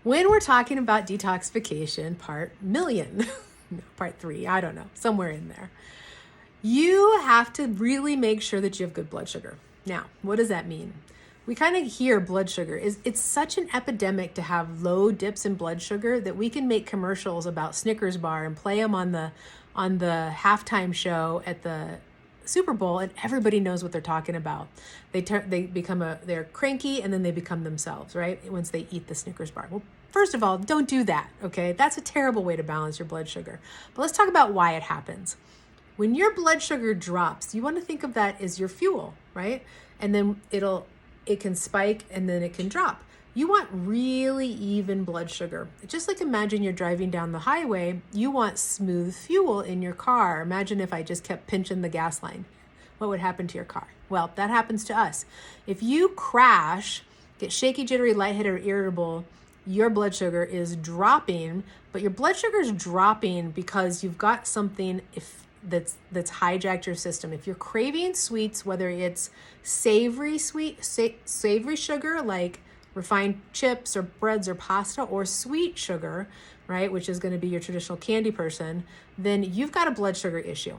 When we're talking about detoxification, part 3, I don't know, somewhere in there, you have to really make sure that you have good blood sugar. Now, what does that mean? We kind of hear blood sugar it's such an epidemic to have low dips in blood sugar that we can make commercials about Snickers bar and play them on the halftime show at the Super Bowl, and everybody knows what they're talking about. They're cranky, and then they become themselves, right? Once they eat the Snickers bar. Well, first of all, don't do that, okay? That's a terrible way to balance your blood sugar. But let's talk about why it happens. When your blood sugar drops, you want to think of that as your fuel, right? And then it can spike and then it can drop. You want really even blood sugar. Just like imagine you're driving down the highway, you want smooth fuel in your car. Imagine if I just kept pinching the gas line. What would happen to your car? Well, that happens to us. If you crash, get shaky, jittery, lightheaded, or irritable, your blood sugar is dropping, but your blood sugar is dropping because you've got something that's hijacked your system. If you're craving sweets, whether it's savory sugar like refined chips or breads or pasta, or sweet sugar, right, which is going to be your traditional candy person, then you've got a blood sugar issue,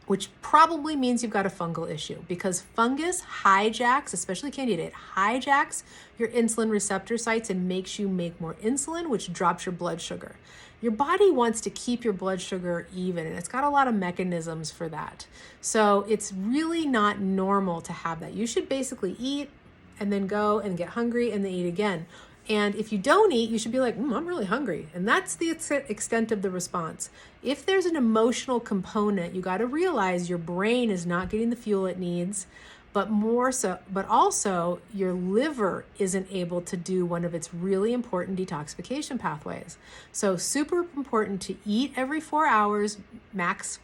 which probably means you've got a fungal issue, because fungus hijacks, especially candida, it hijacks your insulin receptor sites and makes you make more insulin, which drops your blood sugar. Your body wants to keep your blood sugar even, and it's got a lot of mechanisms for that. So it's really not normal to have that. You should basically eat and then go and get hungry and then eat again. And if you don't eat, you should be like, I'm really hungry. And that's the extent of the response. If there's an emotional component, you got to realize your brain is not getting the fuel it needs, but also your liver isn't able to do one of its really important detoxification pathways. So super important to eat every 4 hours max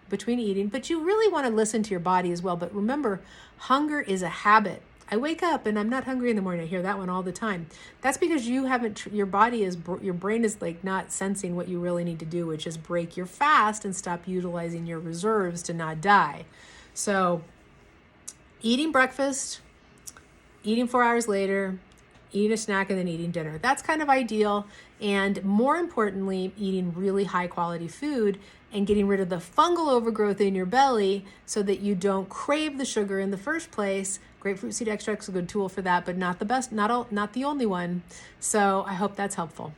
between eating, but you really want to listen to your body as well. But remember, hunger is a habit. I wake up and I'm not hungry in the morning. I hear that one all the time. That's because your brain is like not sensing what you really need to do, which is break your fast and stop utilizing your reserves to not die. So eating breakfast, eating 4 hours later, eating a snack, and then eating dinner. That's kind of ideal. And more importantly, eating really high quality food and getting rid of the fungal overgrowth in your belly so that you don't crave the sugar in the first place. Grapefruit seed extract is a good tool for that, but not the best, not the only one. So I hope that's helpful.